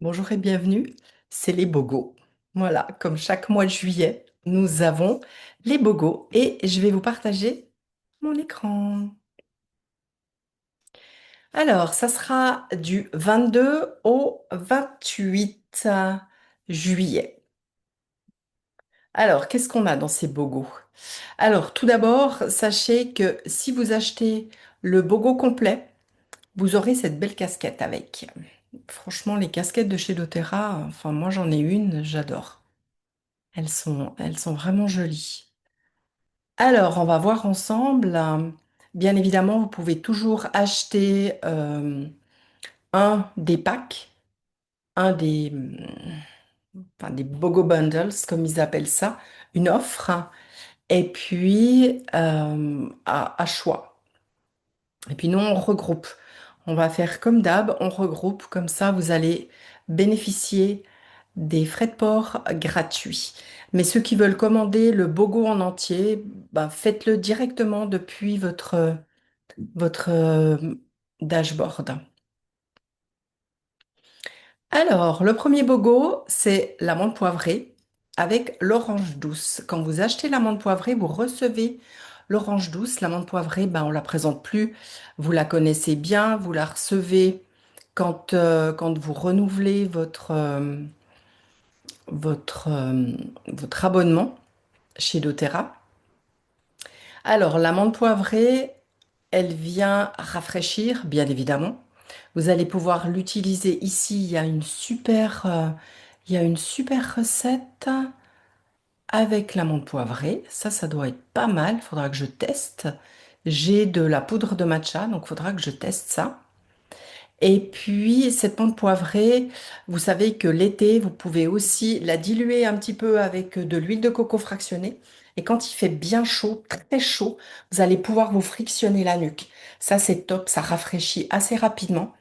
Bonjour et bienvenue, c'est les Bogos. Voilà, comme chaque mois de juillet, nous avons les Bogos et je vais vous partager mon écran. Alors, ça sera du 22 au 28 juillet. Alors, qu'est-ce qu'on a dans ces Bogos? Alors, tout d'abord, sachez que si vous achetez le Bogo complet, vous aurez cette belle casquette avec. Franchement, les casquettes de chez doTERRA, enfin moi j'en ai une, j'adore. Elles sont vraiment jolies. Alors, on va voir ensemble. Bien évidemment, vous pouvez toujours acheter un des packs, un des, enfin, des BOGO bundles, comme ils appellent ça, une offre, et puis à choix. Et puis nous, on regroupe. On va faire comme d'hab, on regroupe, comme ça vous allez bénéficier des frais de port gratuits. Mais ceux qui veulent commander le BOGO en entier, bah, faites-le directement depuis votre dashboard. Alors, le premier BOGO, c'est l'amande poivrée avec l'orange douce. Quand vous achetez l'amande poivrée, vous recevez l'orange douce. L'amande poivrée, ben, on la présente plus. Vous la connaissez bien, vous la recevez quand vous renouvelez votre, euh, votre abonnement chez doTERRA. Alors, l'amande poivrée, elle vient rafraîchir, bien évidemment. Vous allez pouvoir l'utiliser ici. Il y a une super recette avec l'amande poivrée. Ça doit être pas mal. Il faudra que je teste. J'ai de la poudre de matcha, donc il faudra que je teste ça. Et puis, cette menthe poivrée, vous savez que l'été, vous pouvez aussi la diluer un petit peu avec de l'huile de coco fractionnée. Et quand il fait bien chaud, très chaud, vous allez pouvoir vous frictionner la nuque. Ça, c'est top, ça rafraîchit assez rapidement.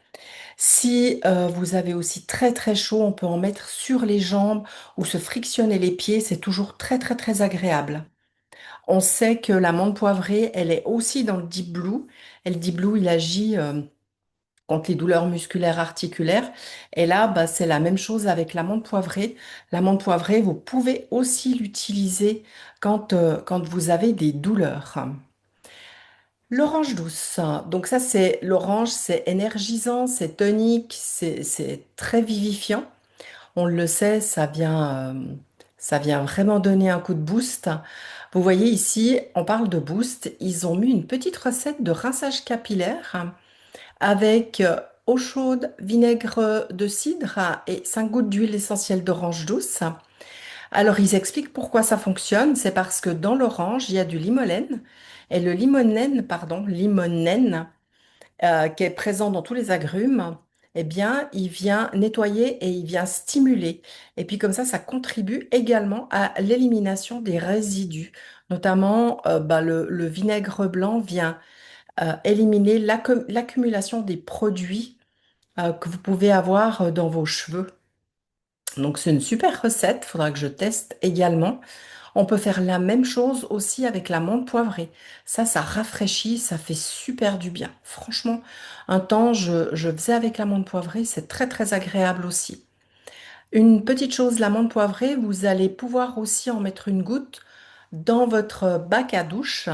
Si vous avez aussi très très chaud, on peut en mettre sur les jambes ou se frictionner les pieds. C'est toujours très très très agréable. On sait que la menthe poivrée, elle est aussi dans le Deep Blue. Et le Deep Blue, il agit contre les douleurs musculaires articulaires. Et là, bah, c'est la même chose avec l'amande poivrée. L'amande poivrée, vous pouvez aussi l'utiliser quand vous avez des douleurs. L'orange douce. Donc ça, c'est l'orange, c'est énergisant, c'est tonique, c'est très vivifiant. On le sait, ça vient vraiment donner un coup de boost. Vous voyez ici, on parle de boost. Ils ont mis une petite recette de rinçage capillaire avec eau chaude, vinaigre de cidre et 5 gouttes d'huile essentielle d'orange douce. Alors, ils expliquent pourquoi ça fonctionne. C'est parce que dans l'orange, il y a du limonène. Et le limonène, qui est présent dans tous les agrumes, eh bien, il vient nettoyer et il vient stimuler. Et puis comme ça contribue également à l'élimination des résidus. Notamment, bah, le vinaigre blanc vient éliminer l'accumulation des produits que vous pouvez avoir dans vos cheveux. Donc c'est une super recette, il faudra que je teste également. On peut faire la même chose aussi avec la menthe poivrée. Ça rafraîchit, ça fait super du bien. Franchement, un temps, je faisais avec la menthe poivrée, c'est très très agréable aussi. Une petite chose, la menthe poivrée, vous allez pouvoir aussi en mettre une goutte dans votre bac à douche.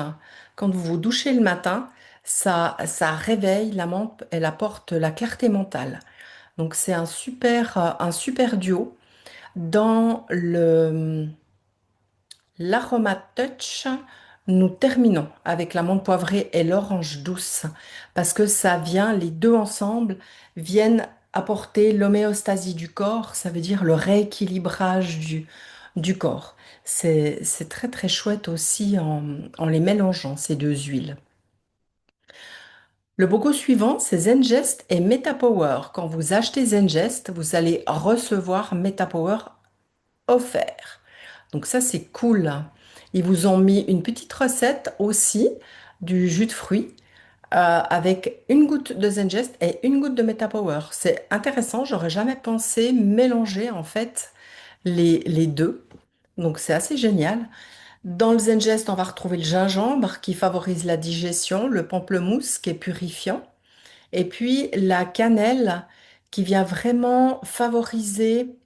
Quand vous vous douchez le matin, ça réveille la menthe, elle apporte la clarté mentale. Donc c'est un super duo. Dans l'Aroma Touch, nous terminons avec la menthe poivrée et l'orange douce parce que ça vient, les deux ensemble viennent apporter l'homéostasie du corps, ça veut dire le rééquilibrage du corps. C'est très très chouette aussi en les mélangeant, ces deux huiles. Le bogo suivant, c'est Zengest et MetaPower. Quand vous achetez Zengest, vous allez recevoir MetaPower offert. Donc ça, c'est cool. Ils vous ont mis une petite recette aussi du jus de fruits avec une goutte de Zengest et une goutte de MetaPower. C'est intéressant, j'aurais jamais pensé mélanger en fait les deux. Donc c'est assez génial. Dans le Zengest, on va retrouver le gingembre qui favorise la digestion, le pamplemousse qui est purifiant, et puis la cannelle qui vient vraiment favoriser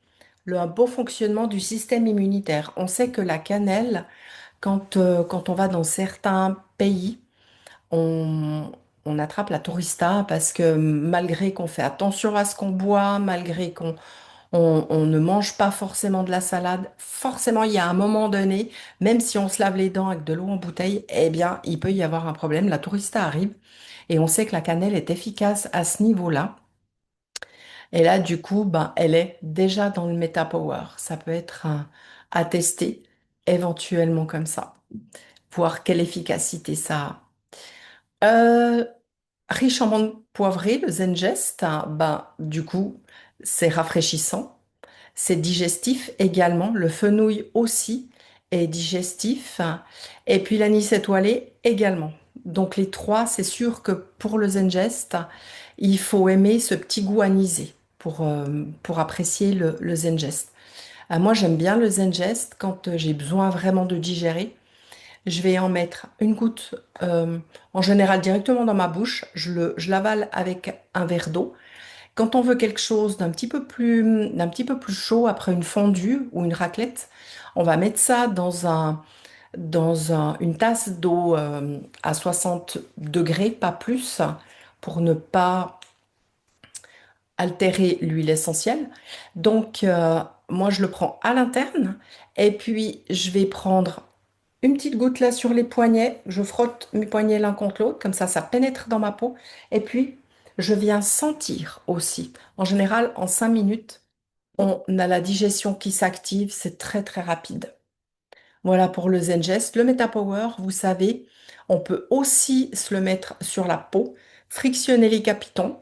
un beau fonctionnement du système immunitaire. On sait que la cannelle, quand on va dans certains pays, on, on attrape la tourista parce que malgré qu'on fait attention à ce qu'on boit, malgré on ne mange pas forcément de la salade, forcément il y a un moment donné, même si on se lave les dents avec de l'eau en bouteille, eh bien il peut y avoir un problème. La tourista arrive et on sait que la cannelle est efficace à ce niveau-là. Et là, du coup, ben, elle est déjà dans le Meta Power. Ça peut être à tester éventuellement comme ça, voir quelle efficacité ça a. Riche en menthe poivrée, le Zengest, hein, ben, du coup, c'est rafraîchissant. C'est digestif également. Le fenouil aussi est digestif. Et puis l'anis étoilé également. Donc les trois, c'est sûr que pour le Zengest, il faut aimer ce petit goût anisé pour apprécier le Zengest. Moi, j'aime bien le Zengest quand j'ai besoin vraiment de digérer. Je vais en mettre une goutte, en général directement dans ma bouche. Je l'avale avec un verre d'eau. Quand on veut quelque chose d'un petit peu plus chaud après une fondue ou une raclette, on va mettre ça une tasse d'eau à 60 degrés, pas plus, pour ne pas altérer l'huile essentielle. Donc, moi, je le prends à l'interne et puis je vais prendre une petite goutte là sur les poignets. Je frotte mes poignets l'un contre l'autre, comme ça pénètre dans ma peau. Et puis, je viens sentir aussi. En général, en 5 minutes, on a la digestion qui s'active. C'est très, très rapide. Voilà pour le Zengest. Le MetaPower, vous savez, on peut aussi se le mettre sur la peau, frictionner les capitons.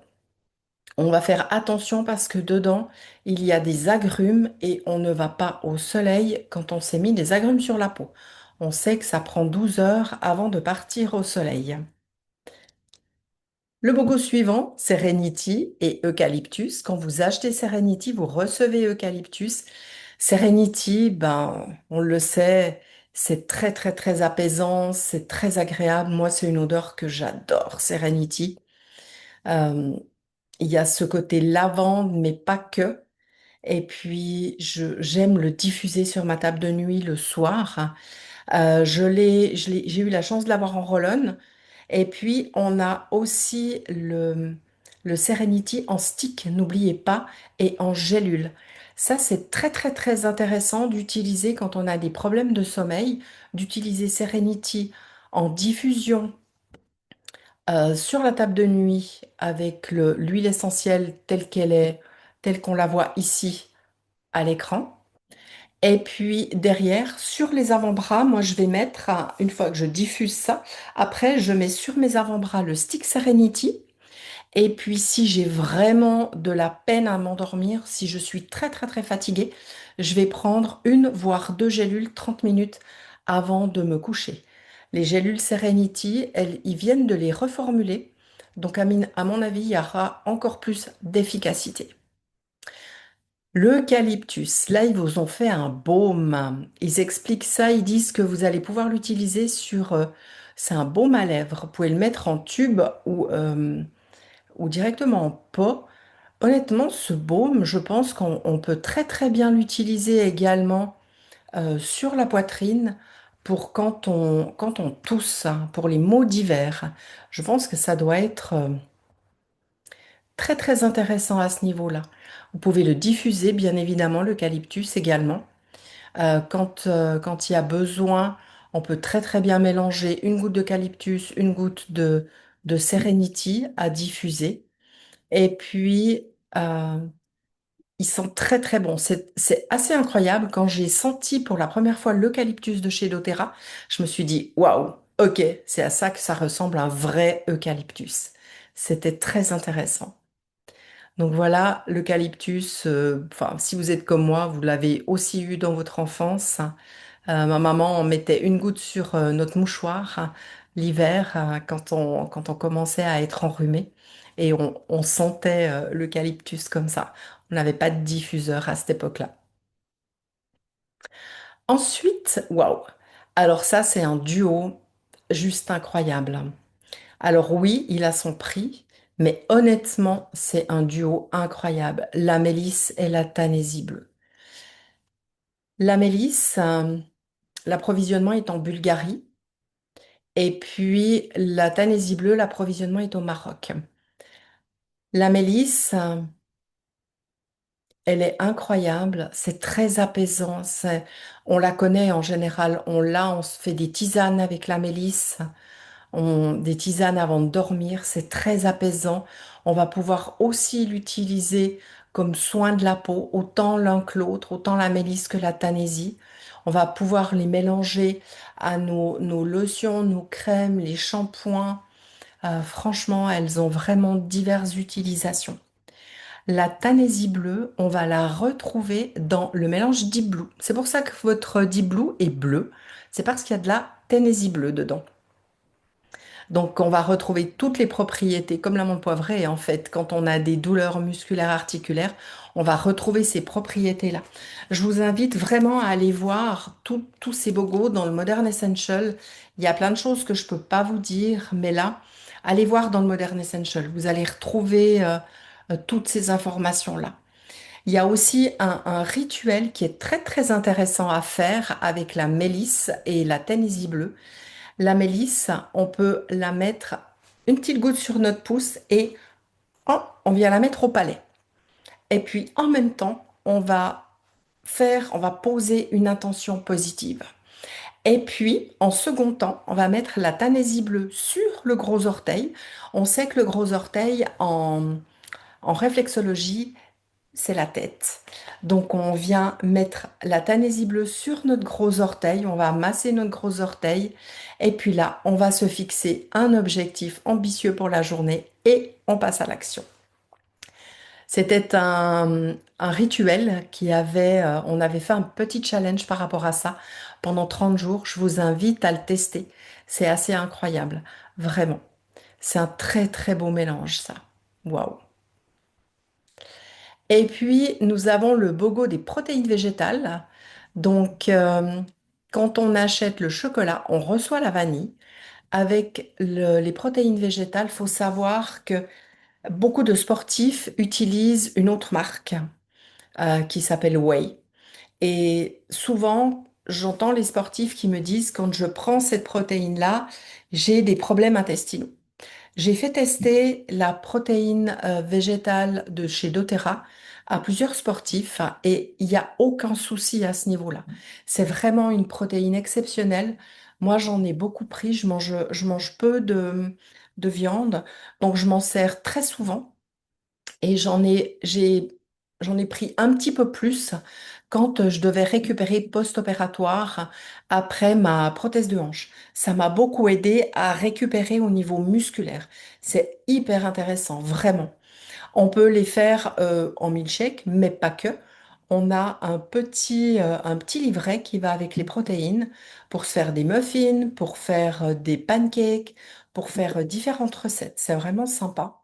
On va faire attention parce que dedans, il y a des agrumes et on ne va pas au soleil quand on s'est mis des agrumes sur la peau. On sait que ça prend 12 heures avant de partir au soleil. Le logo suivant, Serenity et Eucalyptus. Quand vous achetez Serenity, vous recevez Eucalyptus. Serenity, ben, on le sait, c'est très très très apaisant, c'est très agréable. Moi, c'est une odeur que j'adore, Serenity. Euh, il y a ce côté lavande, mais pas que. Et puis, j'aime le diffuser sur ma table de nuit le soir. J'ai eu la chance de l'avoir en roll-on. Et puis, on a aussi le Serenity en stick, n'oubliez pas, et en gélule. Ça, c'est très, très, très intéressant d'utiliser quand on a des problèmes de sommeil, d'utiliser Serenity en diffusion sur la table de nuit avec l'huile essentielle telle qu'elle est, telle qu'on la voit ici à l'écran. Et puis derrière, sur les avant-bras, moi je vais mettre, une fois que je diffuse ça, après je mets sur mes avant-bras le Stick Serenity. Et puis si j'ai vraiment de la peine à m'endormir, si je suis très très très fatiguée, je vais prendre une voire deux gélules 30 minutes avant de me coucher. Les gélules Serenity, ils viennent de les reformuler. Donc à mon avis, il y aura encore plus d'efficacité. L'eucalyptus, là, ils vous ont fait un baume. Ils expliquent ça, ils disent que vous allez pouvoir l'utiliser sur... c'est un baume à lèvres. Vous pouvez le mettre en tube ou directement en pot. Honnêtement, ce baume, je pense qu'on peut très très bien l'utiliser également sur la poitrine pour quand on tousse, hein, pour les maux d'hiver. Je pense que ça doit être très très intéressant à ce niveau-là. Vous pouvez le diffuser, bien évidemment, l'eucalyptus également. Quand il y a besoin, on peut très très bien mélanger une goutte d'eucalyptus, une goutte de Serenity à diffuser. Et puis, euh, ils sont très très bons. C'est assez incroyable. Quand j'ai senti pour la première fois l'eucalyptus de chez doTERRA, je me suis dit, waouh, ok, c'est à ça que ça ressemble un vrai eucalyptus. C'était très intéressant. Donc voilà, l'eucalyptus, enfin, si vous êtes comme moi, vous l'avez aussi eu dans votre enfance. Ma maman en mettait une goutte sur notre mouchoir l'hiver quand on commençait à être enrhumé et on sentait l'eucalyptus comme ça. On n'avait pas de diffuseur à cette époque-là. Ensuite, waouh! Alors ça, c'est un duo juste incroyable. Alors oui, il a son prix, Mais honnêtement, c'est un duo incroyable. La mélisse et la Tanésie bleue. La mélisse, l'approvisionnement est en Bulgarie. Et puis la Tanésie bleue, l'approvisionnement est au Maroc. La mélisse, elle est incroyable, c'est très apaisant. On la connaît en général, on se fait des tisanes avec la mélisse, des tisanes avant de dormir, c'est très apaisant. On va pouvoir aussi l'utiliser comme soin de la peau, autant l'un que l'autre, autant la mélisse que la tanésie. On va pouvoir les mélanger à nos lotions, nos crèmes, les shampoings. Franchement, elles ont vraiment diverses utilisations. La Tanésie bleue, on va la retrouver dans le mélange Deep Blue. C'est pour ça que votre Deep Blue est bleu. C'est parce qu'il y a de la Tanésie bleue dedans. Donc, on va retrouver toutes les propriétés, comme l'amande poivrée, en fait, quand on a des douleurs musculaires articulaires, on va retrouver ces propriétés-là. Je vous invite vraiment à aller voir tous ces bogos dans le Modern Essential. Il y a plein de choses que je peux pas vous dire, mais là, allez voir dans le Modern Essential. Vous allez retrouver toutes ces informations-là. Il y a aussi un rituel qui est très très intéressant à faire avec la mélisse et la Tanésie bleue. La mélisse, on peut la mettre une petite goutte sur notre pouce et on vient la mettre au palais. Et puis en même temps, on va poser une intention positive. Et puis, en second temps, on va mettre la Tanésie bleue sur le gros orteil. On sait que le gros orteil, en réflexologie, c'est la tête. Donc on vient mettre la Tanésie bleue sur notre gros orteil, on va masser notre gros orteil et puis là, on va se fixer un objectif ambitieux pour la journée et on passe à l'action. C'était un rituel on avait fait un petit challenge par rapport à ça pendant 30 jours. Je vous invite à le tester. C'est assez incroyable, vraiment. C'est un très très beau mélange ça. Waouh. Et puis, nous avons le BOGO des protéines végétales. Donc, quand on achète le chocolat, on reçoit la vanille. Avec les protéines végétales, il faut savoir que beaucoup de sportifs utilisent une autre marque qui s'appelle Whey. Et souvent, j'entends les sportifs qui me disent, quand je prends cette protéine-là, j'ai des problèmes intestinaux. J'ai fait tester la protéine végétale de chez doTERRA à plusieurs sportifs et il n'y a aucun souci à ce niveau-là. C'est vraiment une protéine exceptionnelle. Moi, j'en ai beaucoup pris. Je mange peu de viande, donc je m'en sers très souvent. Et j'en ai pris un petit peu plus quand je devais récupérer post-opératoire après ma prothèse de hanche. Ça m'a beaucoup aidé à récupérer au niveau musculaire. C'est hyper intéressant, vraiment. On peut les faire en milkshake, mais pas que. On a un petit livret qui va avec les protéines pour se faire des muffins, pour faire des pancakes, pour faire différentes recettes. C'est vraiment sympa.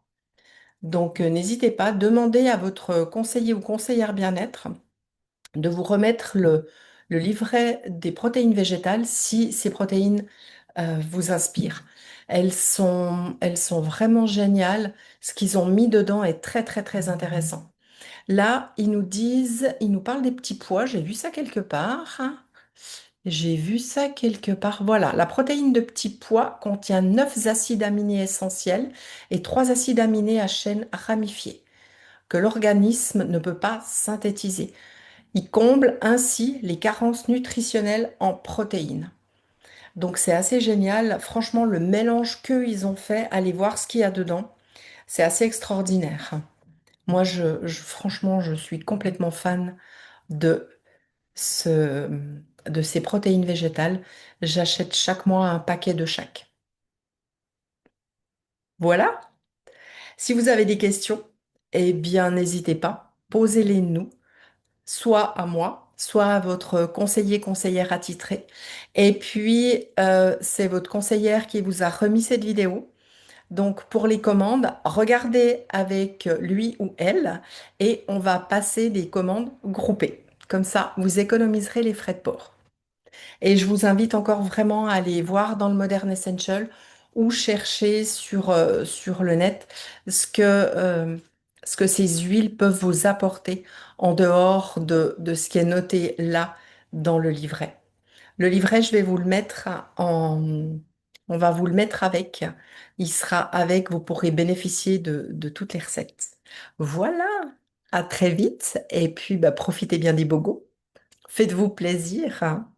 Donc, n'hésitez pas, demandez à votre conseiller ou conseillère bien-être de vous remettre le livret des protéines végétales si ces protéines vous inspirent. Elles sont vraiment géniales. Ce qu'ils ont mis dedans est très, très, très intéressant. Là, ils nous parlent des petits pois. J'ai vu ça quelque part. J'ai vu ça quelque part. Voilà, la protéine de petits pois contient 9 acides aminés essentiels et 3 acides aminés à chaîne ramifiée que l'organisme ne peut pas synthétiser. Il comble ainsi les carences nutritionnelles en protéines. Donc c'est assez génial. Franchement, le mélange qu'ils ont fait, allez voir ce qu'il y a dedans. C'est assez extraordinaire. Moi, franchement, je suis complètement fan de ce, de ces protéines végétales. J'achète chaque mois un paquet de chaque. Voilà. Si vous avez des questions, eh bien, n'hésitez pas. Posez-les nous, soit à moi, soit à votre conseiller, conseillère attitré. Et puis, c'est votre conseillère qui vous a remis cette vidéo. Donc, pour les commandes, regardez avec lui ou elle et on va passer des commandes groupées. Comme ça, vous économiserez les frais de port. Et je vous invite encore vraiment à aller voir dans le Modern Essential. ou chercher sur le net ce que, euh, ce que ces huiles peuvent vous apporter en dehors de ce qui est noté là dans le livret. Le livret, je vais vous le mettre on va vous le mettre avec. Il sera avec, vous pourrez bénéficier de toutes les recettes. Voilà, à très vite et puis bah, profitez bien des bobos. Faites-vous plaisir, hein.